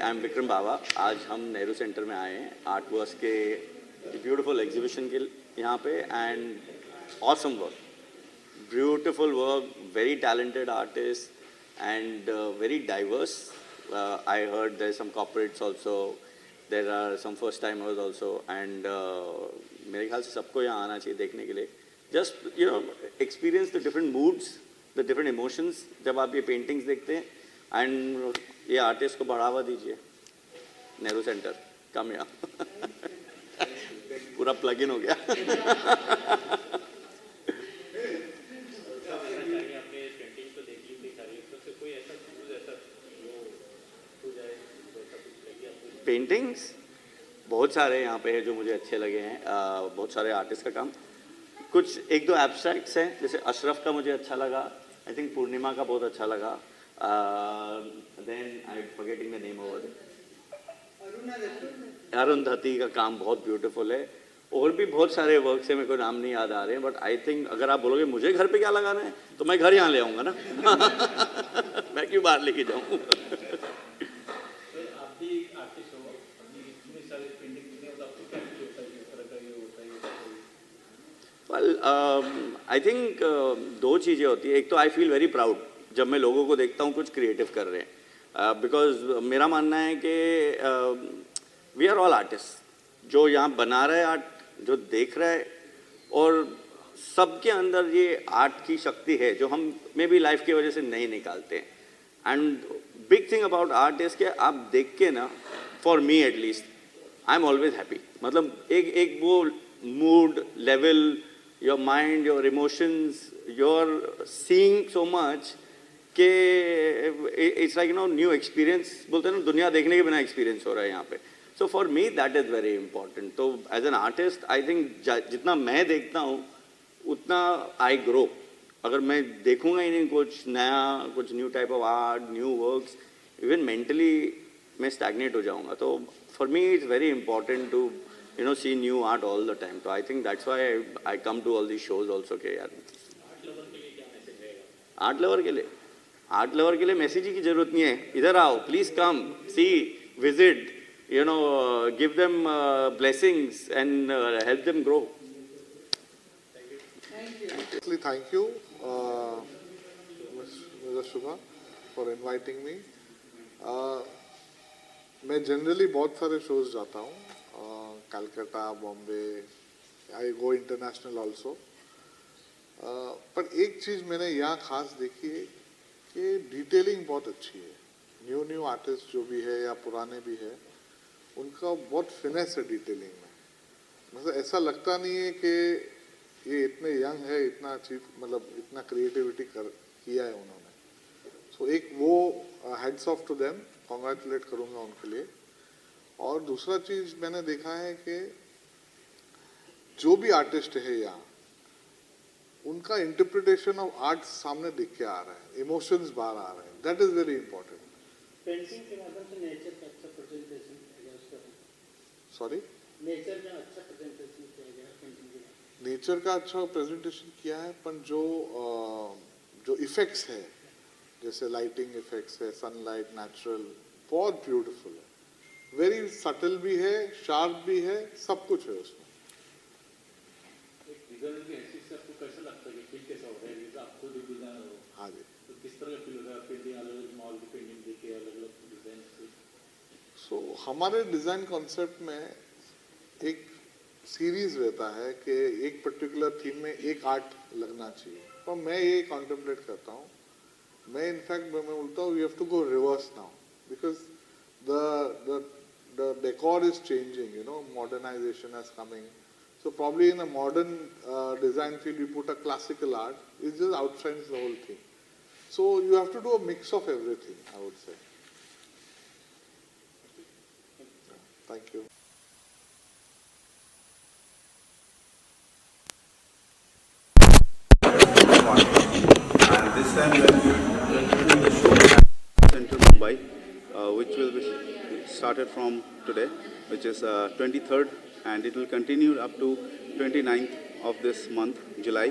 I am Vikram बावा। आज हम Nehru centre में आए हैं आर्ट वर्क्स के ब्यूटीफुल एग्जीबिशन के यहाँ पे and awesome work, beautiful work, very talented artist and very diverse. I heard there some corporates also, there are some first timers also and मेरे ख्याल से सबको यहाँ आना चाहिए देखने के लिए। Just experience the different moods, the different emotions जब आप ये पेंटिंग्स देखते हैं। एंड ये आर्टिस्ट को बढ़ावा दीजिए। नेहरू सेंटर कम यहाँ पूरा प्लग इन हो गया। पेंटिंग्स बहुत सारे यहाँ पे है जो मुझे अच्छे लगे हैं। बहुत सारे आर्टिस्ट का काम, कुछ एक दो एब्स्ट्रैक्ट्स हैं, जैसे अशरफ का मुझे अच्छा लगा, आई थिंक पूर्णिमा का बहुत अच्छा लगा। Then I forgetting the name over, Arundhati का काम बहुत ब्यूटीफुल है। और भी बहुत सारे वर्क से मेरे को नाम नहीं याद आ रहे हैं, बट आई थिंक अगर आप बोलोगे मुझे घर पे क्या लगाना है तो मैं घर यहाँ ले आऊँगा ना। मैं क्यों बाहर लेके जाऊँ। वेल आई थिंक दो चीज़ें होती है। एक तो आई फील वेरी प्राउड जब मैं लोगों को देखता हूँ कुछ क्रिएटिव कर रहे हैं, बिकॉज मेरा मानना है कि वी आर ऑल आर्टिस्ट। जो यहाँ बना रहा है आर्ट, जो देख रहा है, और सबके अंदर ये आर्ट की शक्ति है जो हम मे बी लाइफ की वजह से नहीं निकालते हैं। And big thing about art is कि आप देख के ना, for me at least, I am always happy. मतलब एक वो mood level, your mind, your emotions, your seeing so much कि इट्स लाइक न्यू एक्सपीरियंस बोलते हैं ना, दुनिया देखने के बिना एक्सपीरियंस हो रहा है यहाँ पे। So for me that is very important. तो as an artist I think जितना मैं देखता हूँ उतना आई ग्रो। अगर मैं देखूंगा ही नहीं कुछ नया, कुछ new type of art, new works, even mentally मैं स्टैग्नेट हो जाऊँगा। तो for me it's very important to see new art all the time. So I think that's why I come to all these shows also के यार। Art lover के लिए message की जरूरत नहीं है। इधर आओ, please come, see, visit, give them blessings and help them grow. Thank you, Mr. Shubha, for inviting me. मैं जनरली बहुत सारे शोज जाता हूँ, कलकत्ता, बॉम्बे, आई गो इंटरनेशनल ऑल्सो। पर एक चीज़ मैंने यहाँ खास देखी है कि डिटेलिंग बहुत अच्छी है। न्यू आर्टिस्ट जो भी है या पुराने भी है, उनका बहुत फिनेस है डिटेलिंग में। मतलब ऐसा लगता नहीं है कि ये इतने यंग है, इतना अचीव, मतलब इतना क्रिएटिविटी किया है उन्होंने। सो एक वो hats off to them, congratulate करूँगा उनके लिए। और दूसरा चीज मैंने देखा है कि जो भी आर्टिस्ट है यहाँ, उनका इंटरप्रिटेशन ऑफ आर्ट सामने दिख के आ रहा है, इमोशंस बाहर आ रहे हैं। That is very important. Painting के माध्यम से नेचर का अच्छा प्रेजेंटेशन, सॉरी, नेचर का अच्छा प्रेजेंटेशन किया गया पेंटिंग के। नेचर का अच्छा प्रेजेंटेशन किया है, पर जो इफेक्ट्स है, जैसे लाइटिंग इफेक्ट्स है, सनलाइट, नेचुरल, बहुत ब्यूटीफुल है। वेरी सटल भी है, शार्प भी है, सब कुछ है उसमें। डिजाइन की हैसियत से आपको कैसा लगता है कि फील कैसा होता है? जैसे आप खुद डिजाइनर हो, हाँ जी, तो किस तरह का फील होता है पेंटिंग, अलग मॉल की पेंटिंग देख के, अलग अलग डिजाइन से? सो हमारे डिजाइन कॉन्सेप्ट में एक सीरीज रहता है कि एक पर्टिकुलर थीम में एक आर्ट लगना चाहिए। तो मैं ये कॉन्टेम्पलेट करता हूँ। मैं इनफैक्ट मैं बोलता हूँ we have to go reverse now, because the decor is changing, modernization is coming. So probably in a modern design field, you put a classical art, it just outshines the whole thing. So you have to do a mix of everything, I would say. Thank you. And this time we are doing the show at Central Mumbai, which will be started from today, which is 23rd, and it will continue up to 29th of this month, July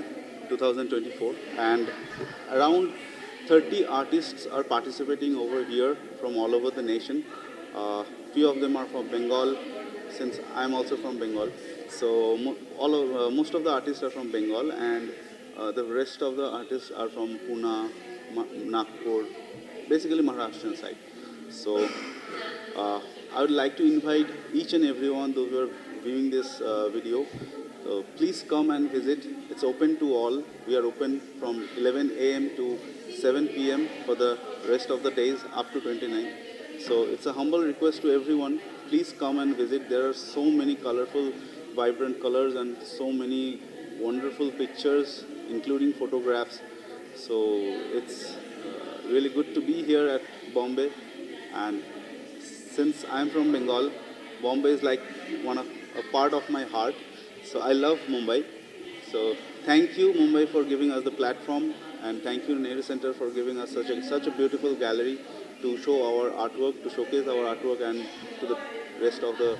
2024. And around 30 artists are participating over here from all over the nation. Few of them are from Bengal, since I'm also from Bengal. So most of the artists are from Bengal, and the rest of the artists are from Pune, Nagpur, basically Maharashtrian side. So I would like to invite each and everyone those who are viewing this video. Please come and visit. It's open to all. We are open from 11 a.m. to 7 p.m. for the rest of the days up to 29. So it's a humble request to everyone. Please come and visit. There are so many colorful, vibrant colors and so many wonderful pictures, including photographs. So it's really good to be here at Bombay. And since I'm from Bengal, Bombay is like a part of my heart. So I love Mumbai. So thank you, Mumbai, for giving us the platform, and thank you, Nehru Center, for giving us such a beautiful gallery to show our artwork, to showcase our artwork, and to the rest of the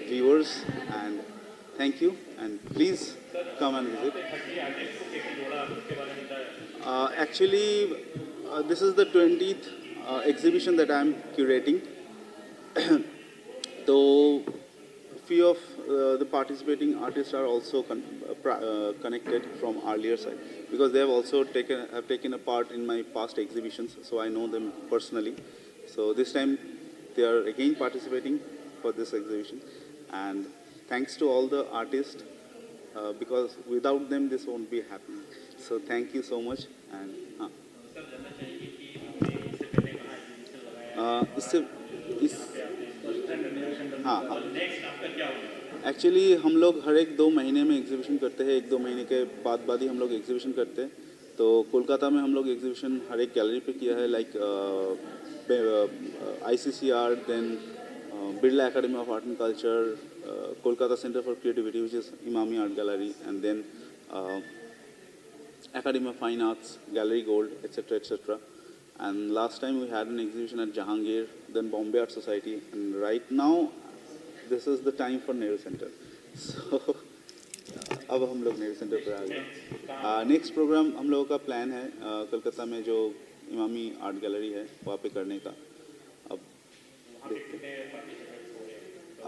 viewers. And thank you, and please come and visit. Actually, this is the 20th exhibition that I'm curating. So few of the participating artists are also connected from earlier side, because they have also taken a part in my past exhibitions, so I know them personally. So this time they are again participating for this exhibition, and thanks to all the artists, because without them this won't be happening. So thank you so much. And हाँ, actually हम लोग हर एक 2 महीने में exhibition करते हैं, 1-2 महीने के बाद ही हम लोग एग्जीबिशन करते हैं. तो कोलकाता में हम लोग एग्जीबिशन हर एक गैलरी पे किया है, like ICCR, then Birla academy of art and culture, Kolkata centre for creativity which is Emami art gallery, and then Academy of Fine Arts, Gallery Gold, etc., etc. And last time we had an exhibition at Jahangir, then Bombay Art Society, and right now this is the time for Nehru Center. So अब हम लोग Nehru centre पर आ गए. Next programme हम लोगों का plan है कलकत्ता में जो इमामी आर्ट गैलरी है वहाँ पे करने का. अब देखते हैं,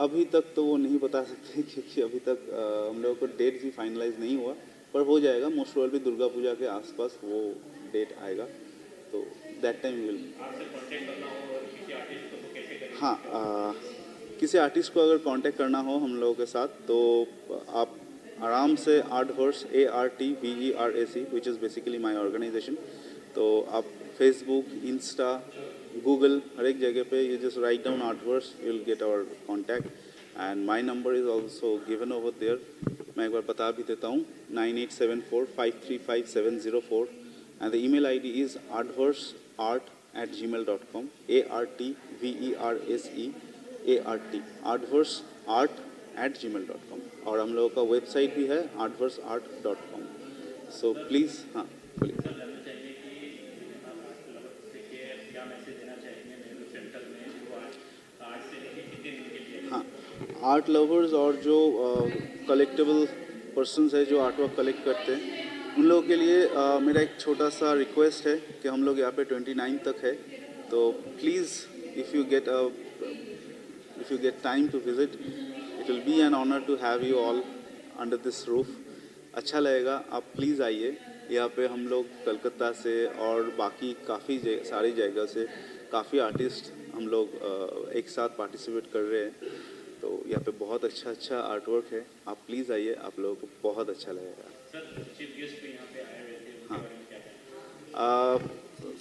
अभी तक तो वो नहीं बता सकते क्योंकि अभी तक हम लोगों को डेट भी फाइनलाइज नहीं हुआ, पर हो जाएगा. मोस्ट प्रोबेबली दुर्गा पूजा के आसपास वो डेट आएगा, तो दैट टाइम विल. हाँ, किसी आर्टिस्ट को अगर कांटेक्ट करना हो हम लोगों के साथ तो आप आराम से Artverse ARTVERAC which is basically my organisation, तो आप फेसबुक, इंस्टा, गूगल हर एक जगह पे you just write down Artverse, you will get our contact. And my number is also given over there. मैं एक बार बता भी देता हूँ, 9874535704, and the email ID is artversart@gmail.com, artversart@gmail.com. और हम लोगों का वेबसाइट भी है artversart.com. सो प्लीज़, हाँ बोलिए. हाँ, आर्ट लवर्स और जो कलेक्टेबल पर्सन्स है जो आर्ट वर्क कलेक्ट करते हैं, उन लोगों के लिए मेरा एक छोटा सा रिक्वेस्ट है कि हम लोग यहाँ पे 29 तक है, तो please if you get time to visit, it will be an honour to have you all under this roof. अच्छा लगेगा, आप प्लीज़ आइए. यहाँ पे हम लोग कलकत्ता से और बाकी काफ़ी सारी जगह से काफ़ी आर्टिस्ट हम लोग एक साथ पार्टिसिपेट कर रहे हैं. तो यहाँ पे बहुत अच्छा आर्ट वर्क है. आप प्लीज़ आइए, आप लोगों को बहुत अच्छा लगेगा. हाँ,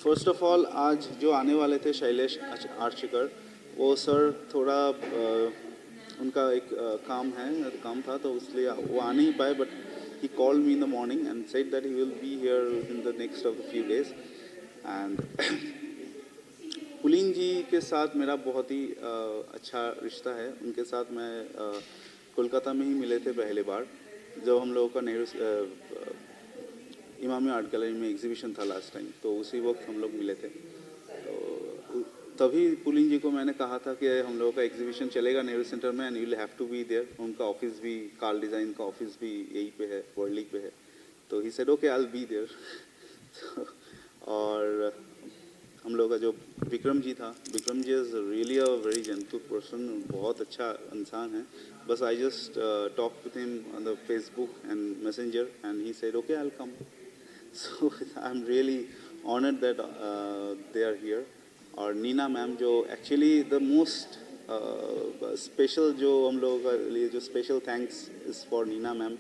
फर्स्ट ऑफ ऑल आज जो आने वाले थे शैलेश आर्चिकर, वो सर थोड़ा उनका एक काम था, तो इसलिए वो आ नहीं पाए. But he called me in the morning and said that he will be here within the next of the few days. And Pulin ji के साथ मेरा बहुत ही अच्छा रिश्ता है. उनके साथ मैं कोलकाता में ही मिले थे पहले बार, जब हम लोगों का नेहरू इमामी आर्ट गैलरी में एग्जीबिशन था लास्ट टाइम, तो उसी वक्त हम लोग मिले थे. तो तभी पुलिन जी को मैंने कहा था कि हम लोगों का एग्जीबिशन चलेगा नेहरू सेंटर में and you will have to be there. उनका ऑफिस भी, कार्ल डिज़ाइन का ऑफिस भी यहीं पे है, वर्ल्ड लीग पे है. तो he said okay I will be there. और हम लोग का जो विक्रम जी था, Vikram ji is really a very gentle person, बहुत अच्छा इंसान है. बस I just talk with him on the Facebook and Messenger and he said okay I will come. So I am really honoured that they are here. और Neena ma'am जो actually the most special, जो हम लोगों का लिए जो special thanks is for Neena ma'am.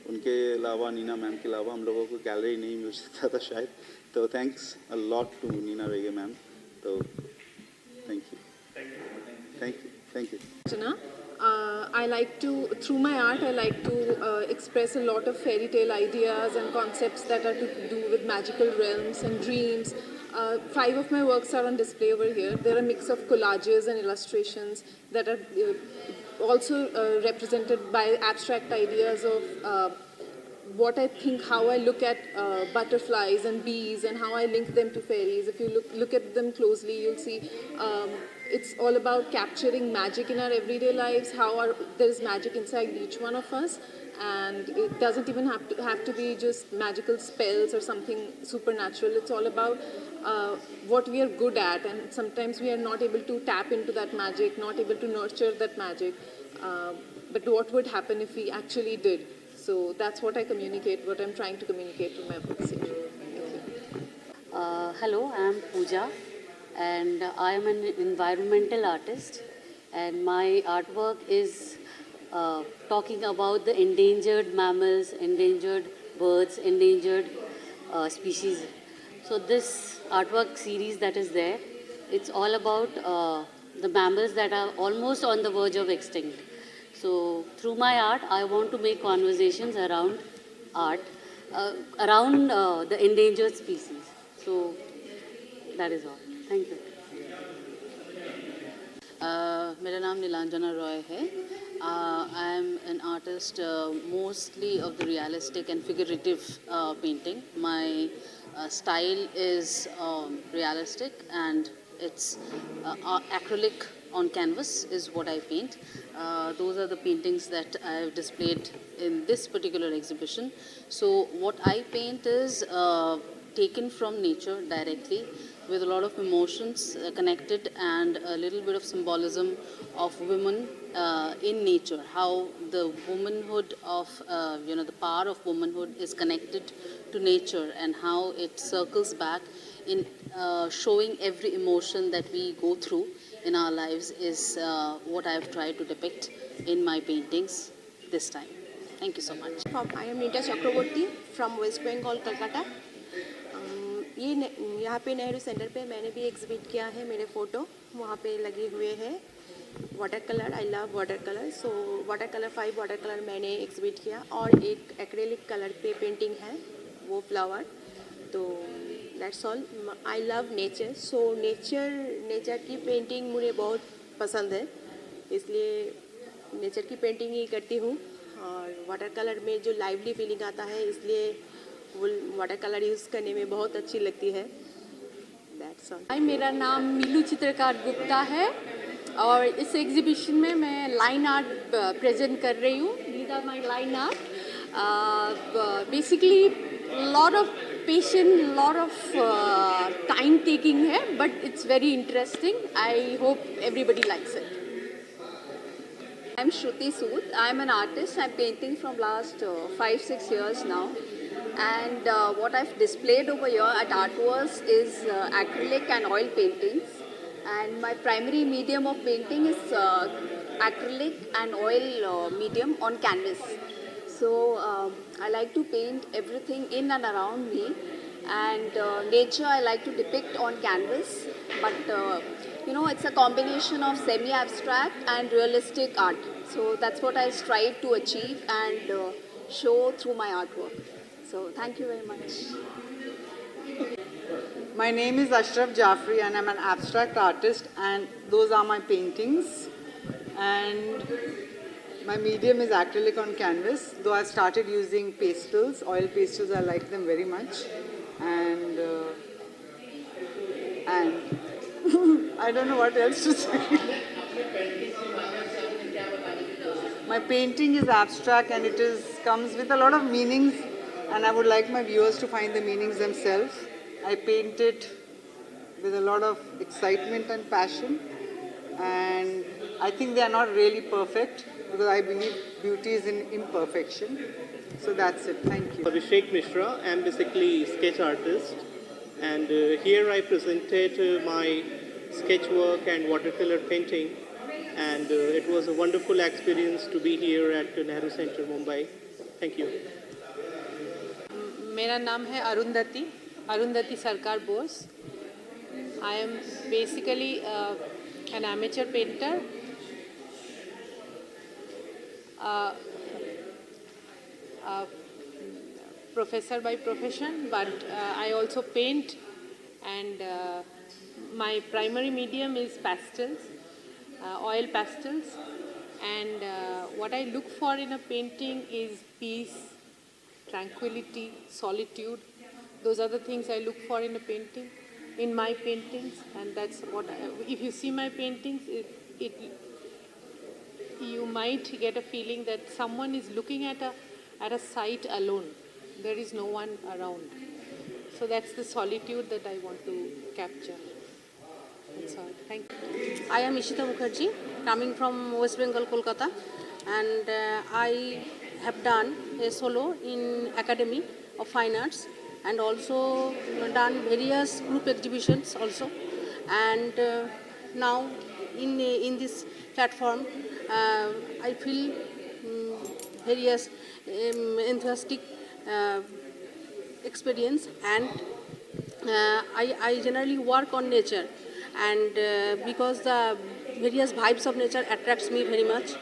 उनके अलावा, नीना मैम के अलावा हम लोगों को गैलरी नहीं मिल सकता था शायद. तो thanks a lot to Neena Rege ma'am. तो thank you. Thank you. Archana. I like to, through my art, I like to express a lot of fairy tale ideas and concepts that are to do with magical realms and dreams. 5 of my works are on display over here. They're a mix of collages and illustrations that are also represented by abstract ideas of what I think, how I look at butterflies and bees and how I link them to fairies. If you look at them closely, you'll see it's all about capturing magic in our everyday lives, how there's magic inside each one of us, and it doesn't even have to be just magical spells or something supernatural. It's all about what we are good at, and sometimes we are not able to tap into that magic, not able to nurture that magic. But what would happen if we actually did? So that's what I communicate, what I'm trying to communicate through my books here. Hello, I am Pooja, and I am an environmental artist, and my artwork is talking about the endangered mammals, endangered birds, endangered species. So this artwork series that is there, it's all about the mammals that are almost on the verge of extinct. So through my art, I want to make conversations around art, around the endangered species. So that is all. Thank you. मेरा नाम नीलांजना रॉय है. I am an artist mostly of the realistic and figurative painting. My style is realistic, and it's acrylic on canvas is what I paint. Those are the paintings that I have displayed in this particular exhibition. So what I paint is taken from nature directly, with a lot of emotions connected, and a little bit of symbolism of women in nature, how the womanhood of, the power of womanhood is connected to nature, and how it circles back in showing every emotion that we go through in our lives is what I have tried to depict in my paintings this time. Thank you so much. I am Nita Chakraborty from West Bengal, Kolkata. यहाँ पे Nehru centre पे मैंने भी exhibit किया है. मेरे photo वहाँ पे लगे हुए हैं. Water colour, I love water colour. So water colour 5 water colour मैंने एग्जिबिट किया, और एक एक्रेलिक कलर पे पेंटिंग है, वो फ्लावर. तो that's all. I love nature. So nature की पेंटिंग मुझे बहुत पसंद है, इसलिए नेचर की पेंटिंग ही करती हूँ. और वाटर कलर में जो लाइवली फीलिंग आता है, इसलिए वो वाटर कलर यूज़ करने में बहुत अच्छी लगती है. That's all. मेरा नाम मीलू चित्रकार गुप्ता है, और इस एग्जीबिशन में मैं लाइन आर्ट प्रेजेंट कर रही हूँ. These are my line art. Basically lot of patient, lot of time taking है, but it's very interesting. I hope everybody likes it. I'm Shruti Sood. I'm an artist. I'm painting from last 5-6 years now. And what I've displayed over here at Artverse is acrylic and oil paintings. And my primary medium of painting is acrylic and oil medium on canvas. So I like to paint everything in and around me. And nature I like to depict on canvas. But it's a combination of semi-abstract and realistic art. So that's what I strive to achieve and show through my artwork. So thank you very much. My name is Ashraf Jafri, and I'm an abstract artist, and those are my paintings. And my medium is acrylic on canvas, though I started using pastels, oil pastels. I like them very much. And I don't know what else to say. My painting is abstract, and it comes with a lot of meanings, and I would like my viewers to find the meanings themselves. I painted with a lot of excitement and passion. And I think they are not really perfect because I believe beauty is in imperfection. So that's it. Thank you. Abhishek Mishra. I'm basically a sketch artist, and here I presented my sketch work and watercolor painting, and it was a wonderful experience to be here at Nehru Center, Mumbai. Thank you. मेरा नाम है अरुंधति सरकार Bose. I am basically an amateur painter. Professor by profession, but I also paint, and my primary medium is pastels, oil pastels, and what I look for in a painting is peace, tranquility, solitude. Those are the things I look for in a painting, in my paintings, and that's what if you see my paintings, you might get a feeling that someone is looking at a site alone. There is no one around. So that's the solitude that I want to capture. That's all. Thank you. I am Ishita Mukherjee, coming from West Bengal, Kolkata, and I have done a solo in Academy of Fine Arts, and also done various group exhibitions also. And now in this platform, I feel various enthusiastic experience, and I generally work on nature, and because the various vibes of nature attracts me very much,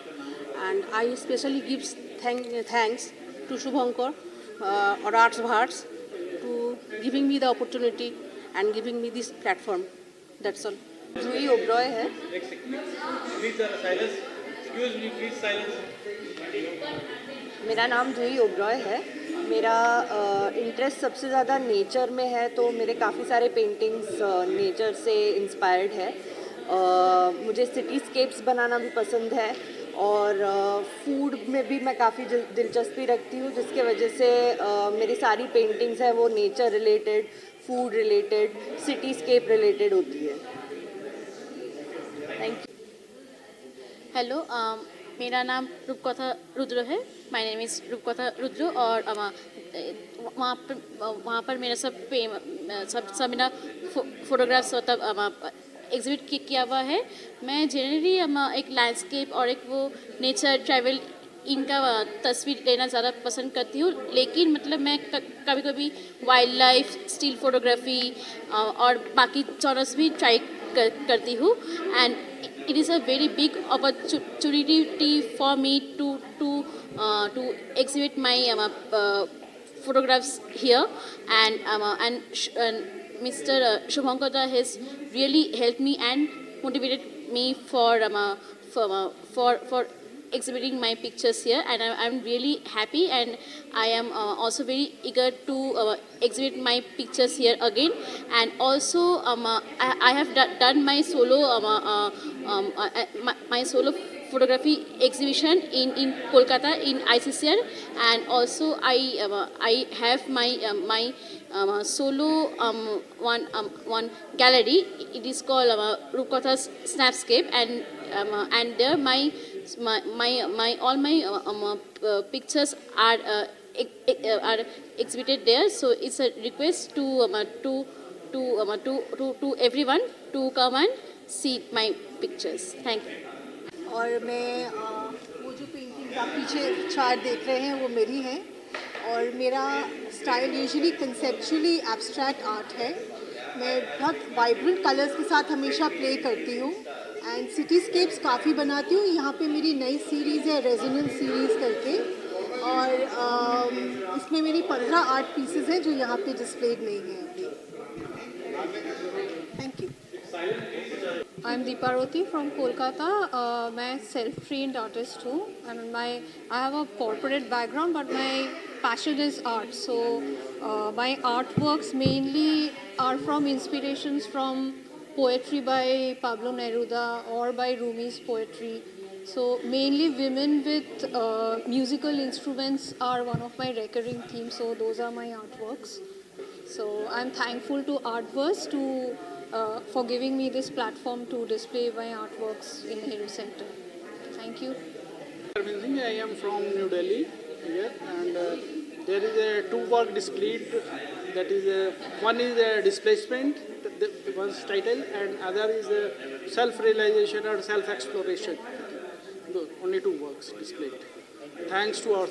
and I especially give thanks to Shubhankar or Arts Bharts to giving me the opportunity and giving me this platform. That's all. जूही ओब्रॉय है. मेरा नाम जूही ओब्रॉय है. मेरा interest सबसे ज़्यादा nature में है, तो मेरे काफ़ी सारे पेंटिंग्स नेचर से इंस्पायर्ड है. मुझे सिटीस्केप्स बनाना भी पसंद है, और फूड में भी मैं काफ़ी दिलचस्पी रखती हूँ, जिसके वजह से मेरी सारी पेंटिंग्स हैं वो nature related, food related, cityscape related होती है. Thank you. हेलो, मेरा नाम रूपकथा रुद्र है. My name is Rupkatha Rudra, और वहाँ पर मेरा सब मेरा फोटोग्राफ्स मतलब एग्जिबिट किया हुआ है. मैं जनरली एक लैंडस्केप और एक वो नेचर ट्रैवल इनका तस्वीर लेना ज़्यादा पसंद करती हूँ, लेकिन मतलब मैं कभी कभी वाइल्ड लाइफ, स्टिल फोटोग्राफी और बाकी जॉनर्स भी ट्राई करती हूँ. And it is a very big opportunity for me to exhibit my photographs here, and Mr. Shubhankar has really helped me and motivated me for exhibiting my pictures here, and I'm really happy, and I am also very eager to exhibit my pictures here again. And also I have done my solo my solo photography exhibition in Kolkata in ICCR, and also I have my solo one gallery. It is called Rupkatha's Snapscape, and there all my pictures are exhibited there. So it's a request to everyone to come and see my pictures. Thank you. और मैं वो जो painting आप पीछे चार देख रहे हैं वो मेरी हैं, और मेरा style usually conceptually abstract art है. मैं बहुत वाइब्रेंट कलर्स के साथ हमेशा प्ले करती हूँ, एंड सिटीस्केप्स काफ़ी बनाती हूँ. यहाँ पे मेरी नई सीरीज़ है रेजोनेंस सीरीज़ करके, और इसमें मेरी 15 आर्ट पीसेस हैं जो यहाँ पे डिस्प्लेड नहीं हैं अभी. Thank you. I am Deepa Roti from Kolkata. मैं सेल्फ ट्रेन्ड आर्टिस्ट हूँ, and I have a corporate background, but my passion is art. So my art works mainly are from inspirations from poetry by Pablo Neruda or by Rumi's poetry. So mainly women with musical instruments are one of my recurring themes, so those are my artworks. So I'm thankful to Artverse to for giving me this platform to display my artworks in Nehru Center. Thank you. I am from New Delhi here, and there is a two work displayed. That is one is a displacement, the one's title, and other is a self-realization or self-exploration. Only two works displayed. Thanks to our